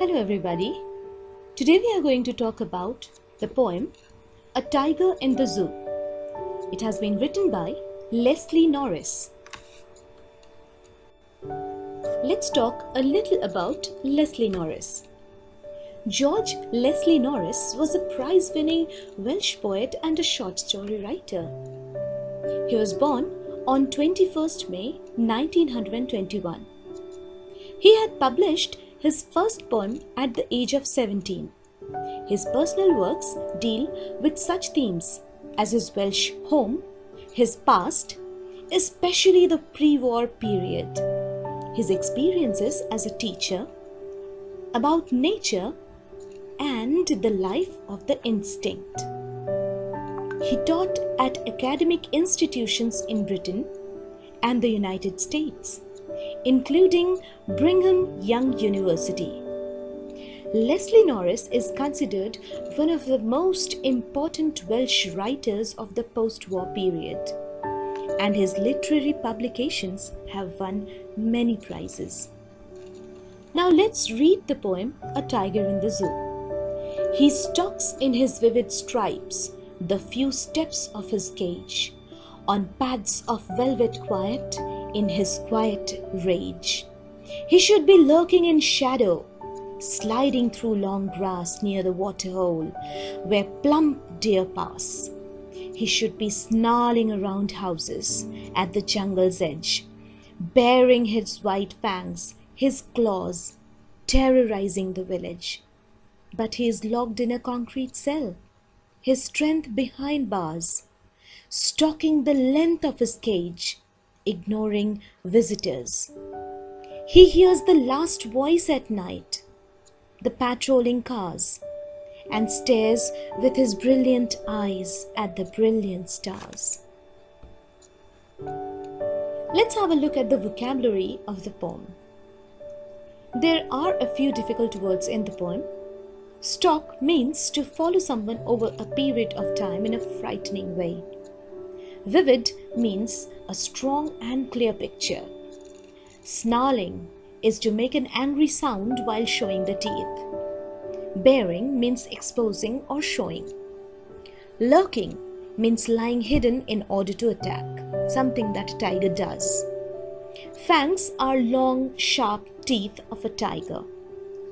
Hello everybody. Today we are going to talk about the poem A Tiger in the Zoo. It has been written by Leslie Norris. Let's talk a little about Leslie Norris. George Leslie Norris was a prize-winning Welsh poet and a short story writer. He was born on 21st May 1921. He had published his first poem at the age of 17. His personal works deal with such themes as his Welsh home, his past, especially the pre-war period, his experiences as a teacher, about nature, and the life of the instinct. He taught at academic institutions in Britain and the United States, including Brigham Young University. Leslie Norris is considered one of the most important Welsh writers of the post-war period, and his literary publications have won many prizes. Now let's read the poem A Tiger in the Zoo. He stalks in his vivid stripes the few steps of his cage, on pads of velvet quiet, in his quiet rage. He should be lurking in shadow, sliding through long grass near the waterhole where plump deer pass. He should be snarling around houses at the jungle's edge, baring his white fangs, his claws, terrorizing the village. But he is locked in a concrete cell, his strength behind bars, stalking the length of his cage, ignoring visitors. He hears the last voice at night, the patrolling cars, and stares with his brilliant eyes at the brilliant stars. Let's have a look at the vocabulary of the poem. There are a few difficult words in the poem. Stalk means to follow someone over a period of time in a frightening way. Vivid means a strong and clear picture. Snarling is to make an angry sound while showing the teeth. Baring means exposing or showing. Lurking means lying hidden in order to attack, something that a tiger does. Fangs are long, sharp teeth of a tiger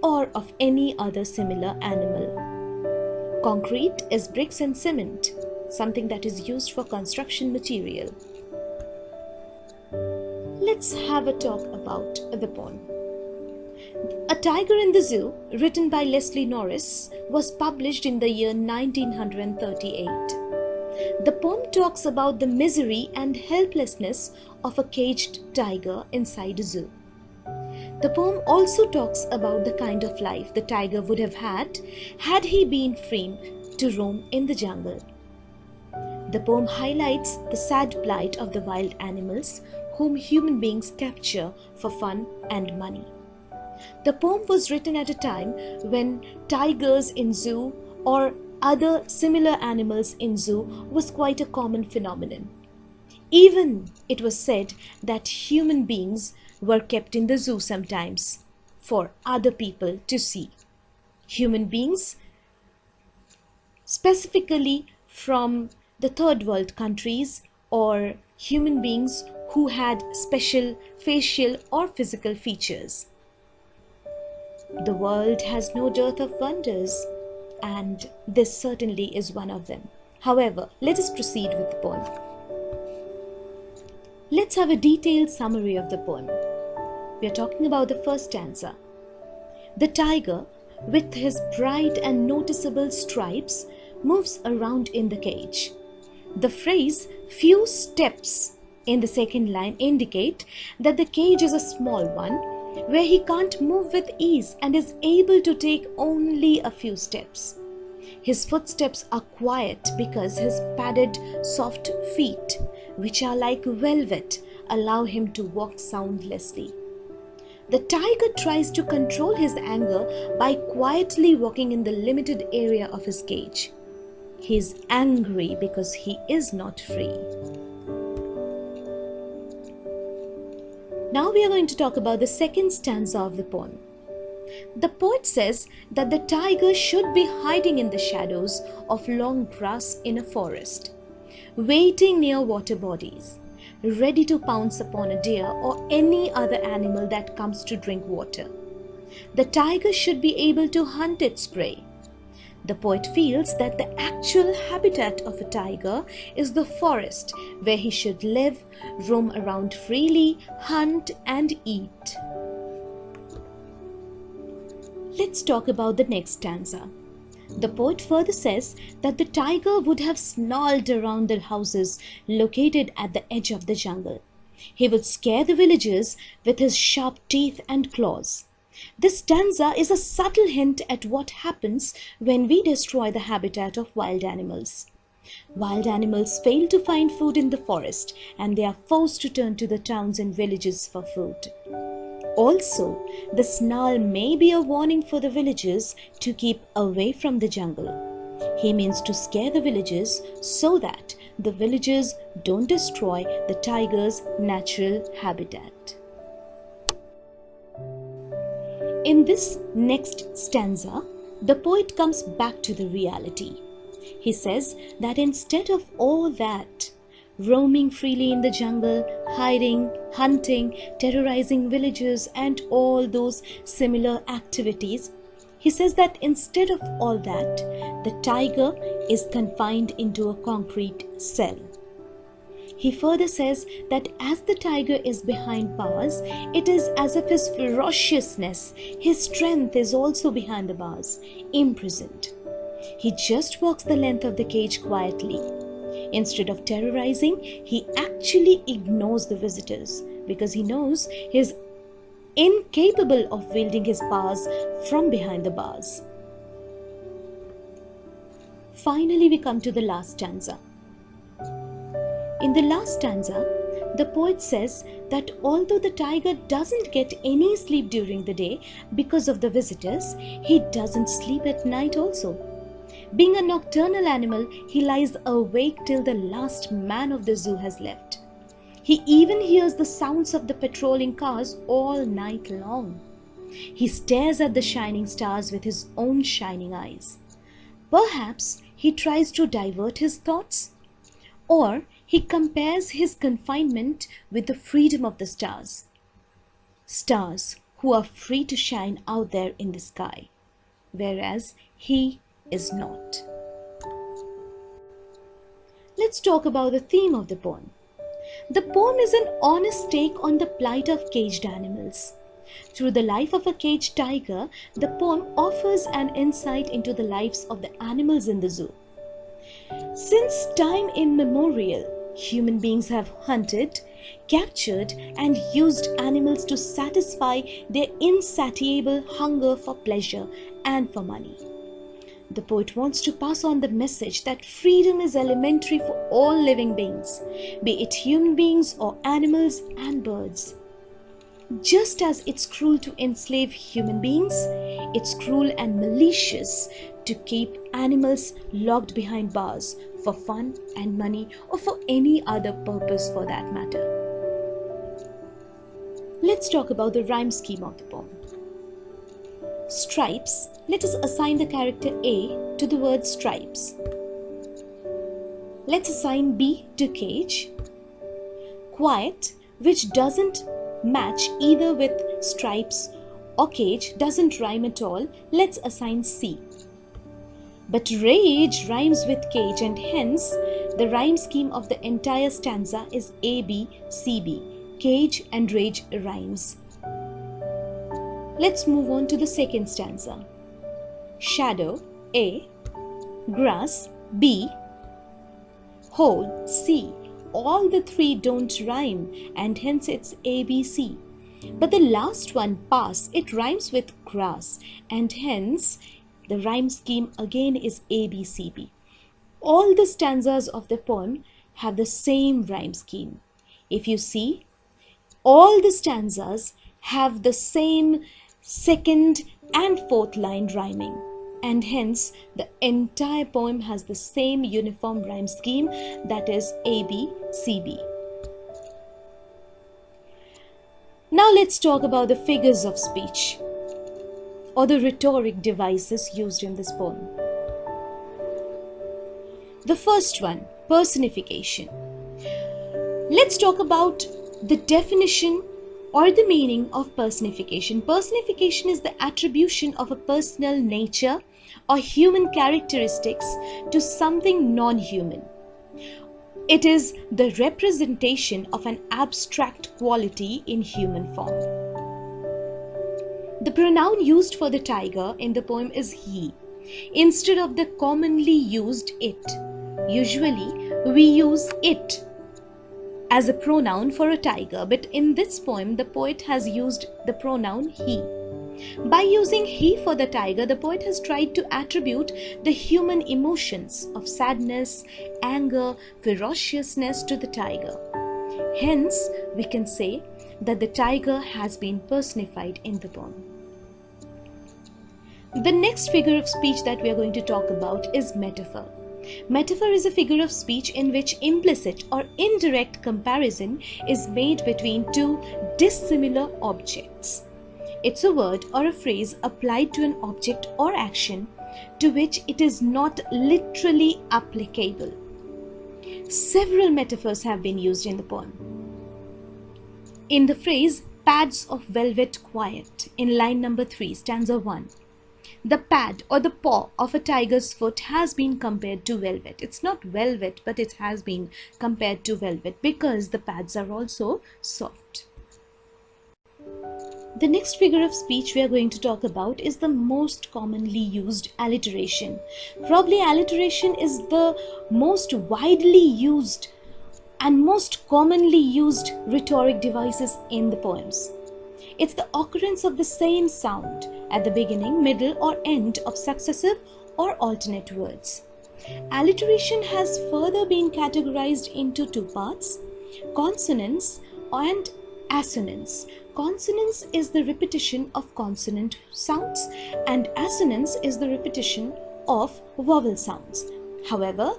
or of any other similar animal. Concrete is bricks and cement, something that is used for construction material. Let's have a talk about the poem. A Tiger in the Zoo, written by Leslie Norris, was published in the year 1938. The poem talks about the misery and helplessness of a caged tiger inside a zoo. The poem also talks about the kind of life the tiger would have had he been free to roam in the jungle. The poem highlights the sad plight of the wild animals whom human beings capture for fun and money. The poem was written at a time when tigers in zoo or other similar animals in zoo was quite a common phenomenon. Even it was said that human beings were kept in the zoo sometimes for other people to see. Human beings, specifically from the third world countries, or human beings who had special facial or physical features. The world has no dearth of wonders, and this certainly is one of them. However, let us proceed with the poem. Let's have a detailed summary of the poem. We are talking about the first stanza. The tiger, with his bright and noticeable stripes, moves around in the cage. The phrase "few steps" in the second line indicate that the cage is a small one where he can't move with ease and is able to take only a few steps. His footsteps are quiet because his padded soft feet, which are like velvet, allow him to walk soundlessly. The tiger tries to control his anger by quietly walking in the limited area of his cage. He is angry because he is not free. Now we are going to talk about the second stanza of the poem. The poet says that the tiger should be hiding in the shadows of long grass in a forest, waiting near water bodies, ready to pounce upon a deer or any other animal that comes to drink water. The tiger should be able to hunt its prey. The poet feels that the actual habitat of a tiger is the forest, where he should live, roam around freely, hunt and eat. Let's talk about the next stanza. The poet further says that the tiger would have snarled around the houses located at the edge of the jungle. He would scare the villagers with his sharp teeth and claws. This stanza is a subtle hint at what happens when we destroy the habitat of wild animals. Wild animals fail to find food in the forest, and they are forced to turn to the towns and villages for food. Also, the snarl may be a warning for the villagers to keep away from the jungle. He means to scare the villagers so that the villagers don't destroy the tiger's natural habitat. In this next stanza, the poet comes back to the reality. He says that instead of all that, roaming freely in the jungle, hiding, hunting, terrorizing villagers, and all those similar activities, he says that instead of all that, the tiger is confined into a concrete cell. He further says that as the tiger is behind bars, it is as if his ferociousness, his strength is also behind the bars, imprisoned. He just walks the length of the cage quietly. Instead of terrorizing, he actually ignores the visitors because he knows he is incapable of wielding his powers from behind the bars. Finally, we come to the last stanza. In the last stanza, the poet says that although the tiger doesn't get any sleep during the day because of the visitors, he doesn't sleep at night also. Being a nocturnal animal, he lies awake till the last man of the zoo has left. He even hears the sounds of the patrolling cars all night long. He stares at the shining stars with his own shining eyes. Perhaps he tries to divert his thoughts, or he compares his confinement with the freedom of the stars. Stars who are free to shine out there in the sky, whereas he is not. Let's talk about the theme of the poem. The poem is an honest take on the plight of caged animals. Through the life of a caged tiger, the poem offers an insight into the lives of the animals in the zoo. Since time immemorial, human beings have hunted, captured, and used animals to satisfy their insatiable hunger for pleasure and for money. The poet wants to pass on the message that freedom is elementary for all living beings, be it human beings or animals and birds. Just as it's cruel to enslave human beings, it's cruel and malicious to keep animals locked behind bars for fun and money or for any other purpose for that matter. Let's talk about the rhyme scheme of the poem. Stripes, let us assign the character A to the word stripes. Let's assign B to cage. Quiet, which doesn't match either with stripes or cage, doesn't rhyme at all, let's assign C. But rage rhymes with cage, and hence the rhyme scheme of the entire stanza is ABCB. Cage and rage rhymes. Let's move on to the second stanza. Shadow A, grass B, hole C. All the three don't rhyme, and hence it's ABC. But the last one, pass, it rhymes with grass, and hence the rhyme scheme again is ABCB. All the stanzas of the poem have the same rhyme scheme. If you see, all the stanzas have the same second and fourth line rhyming, and hence the entire poem has the same uniform rhyme scheme, that is ABCB. Now let's talk about the figures of speech. or the rhetoric devices used in this poem. The first one, personification. Let's talk about the definition or the meaning of personification. Personification is the attribution of a personal nature or human characteristics to something non-human. It is the representation of an abstract quality in human form. The pronoun used for the tiger in the poem is he, instead of the commonly used it. Usually, we use it as a pronoun for a tiger, but in this poem, the poet has used the pronoun he. By using he for the tiger, the poet has tried to attribute the human emotions of sadness, anger, ferociousness to the tiger. Hence, we can say that the tiger has been personified in the poem. The next figure of speech that we are going to talk about is metaphor. Metaphor is a figure of speech in which implicit or indirect comparison is made between two dissimilar objects. It's a word or a phrase applied to an object or action to which it is not literally applicable. Several metaphors have been used in the poem. In the phrase, pads of velvet quiet, in line number 3, stanza 1, the pad or the paw of a tiger's foot has been compared to velvet. It's not velvet, but it has been compared to velvet because the pads are also soft. The next figure of speech we are going to talk about is the most commonly used alliteration. Probably alliteration is the most widely used and most commonly used rhetoric devices in the poems. It's the occurrence of the same sound at the beginning, middle, or end of successive or alternate words. Alliteration has further been categorized into two parts: consonance and assonance. Consonance is the repetition of consonant sounds and assonance is the repetition of vowel sounds. However,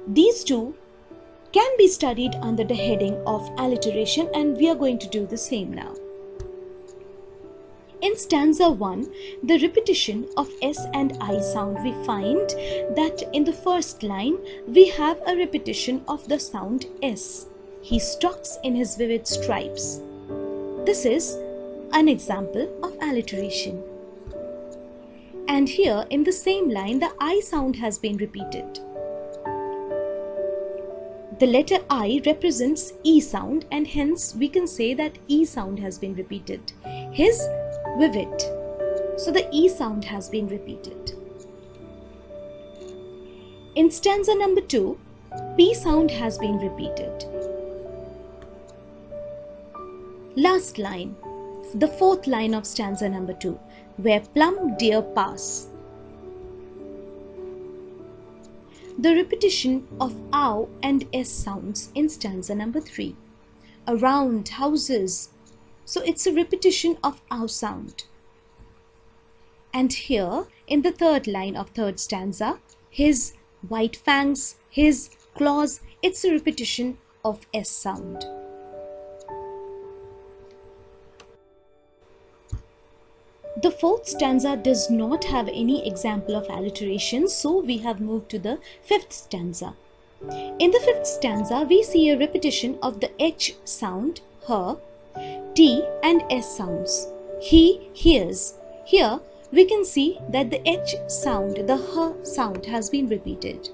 these two can be studied under the heading of alliteration, and we are going to do the same now. In stanza 1, the repetition of S and I sound, we find that in the first line, we have a repetition of the sound S. He stalks in his vivid stripes. This is an example of alliteration. And here in the same line, the I sound has been repeated. The letter I represents E sound, and hence we can say that E sound has been repeated. His vivid. So the E sound has been repeated. In stanza number 2, P sound has been repeated. Last line, the fourth line of stanza number 2, where plum deer pass. The repetition of ow and s sounds in stanza number 3. Around houses. So it's a repetition of ow sound. And here in the third line of third stanza, his white fangs, his claws, it's a repetition of s sound. The fourth stanza does not have any example of alliteration, so we have moved to the fifth stanza. In the fifth stanza, we see a repetition of the H sound, her, T and S sounds. He hears. Here we can see that the H sound, the her sound has been repeated.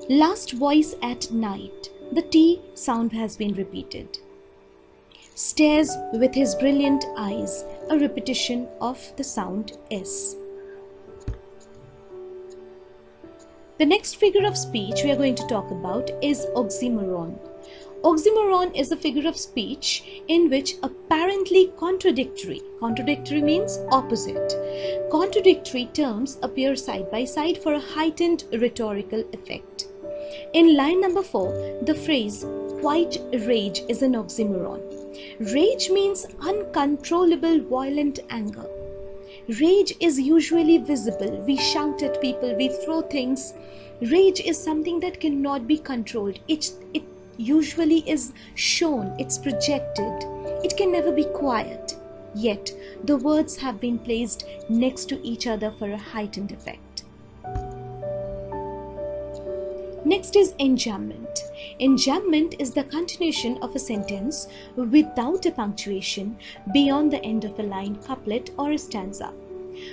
Last voice at night, the T sound has been repeated. Stares with his brilliant eyes, a repetition of the sound S. The next figure of speech we are going to talk about is oxymoron. Oxymoron is a figure of speech in which apparently contradictory means opposite, contradictory terms appear side by side for a heightened rhetorical effect. In line number 4, the phrase "quite rage" is an oxymoron. Rage means uncontrollable violent anger. Rage is usually visible. We shout at people, we throw things. Rage is something that cannot be controlled. It usually is shown, it's projected. It can never be quiet. yet the words have been placed next to each other for a heightened effect. Next is enjambment. Enjambment is the continuation of a sentence without a punctuation beyond the end of a line, couplet, or a stanza.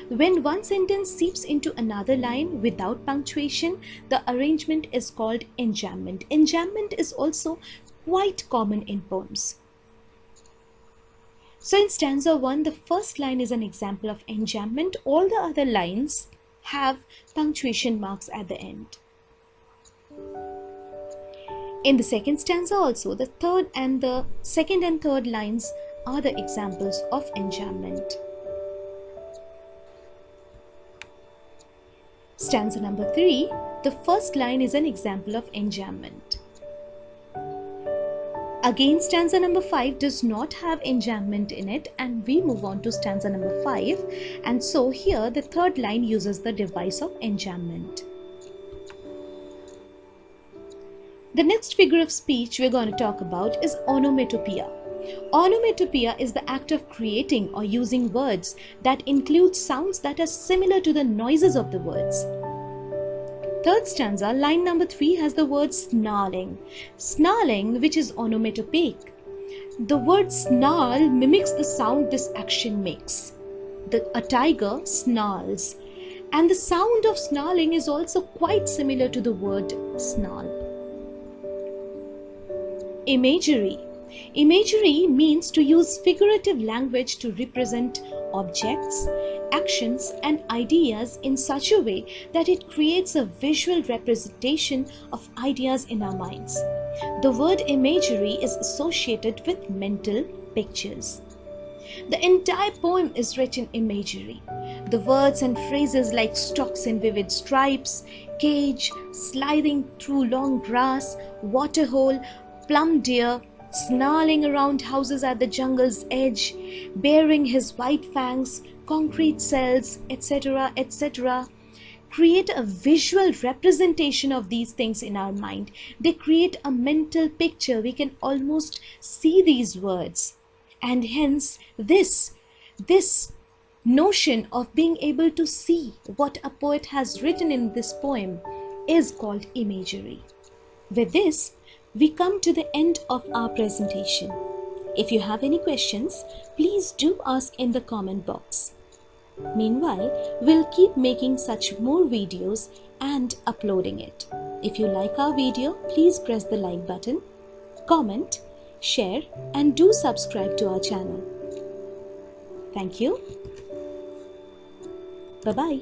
When one sentence seeps into another line without punctuation, the arrangement is called enjambment. Enjambment is also quite common in poems. So in stanza 1, the first line is an example of enjambment. All the other lines have punctuation marks at the end. In the second stanza also, the second and third lines are the examples of enjambment. Stanza number 3, the first line is an example of enjambment. Again, stanza number 5 does not have enjambment in it, and we move on to stanza number 5, and so here the third line uses the device of enjambment. The next figure of speech we're going to talk about is onomatopoeia. Onomatopoeia is the act of creating or using words that include sounds that are similar to the noises of the words. Third stanza, line number 3 has the word snarling. Snarling, which is onomatopoeic. The word snarl mimics the sound this action makes. A tiger snarls, and the sound of snarling is also quite similar to the word snarl. Imagery. Imagery means to use figurative language to represent objects, actions, and ideas in such a way that it creates a visual representation of ideas in our minds. The word imagery is associated with mental pictures. The entire poem is rich in imagery. The words and phrases like stalks in vivid stripes, cage, sliding through long grass, waterhole, plum deer, snarling around houses at the jungle's edge, baring his white fangs, concrete cells, etc., etc., create a visual representation of these things in our mind. They create a mental picture. We can almost see these words. And hence, this notion of being able to see what a poet has written in this poem is called imagery. With this, we come to the end of our presentation. If you have any questions, please do ask in the comment box. Meanwhile, we'll keep making such more videos and uploading it. If you like our video, please press the like button, comment, share, and do subscribe to our channel. Thank you. Bye-bye.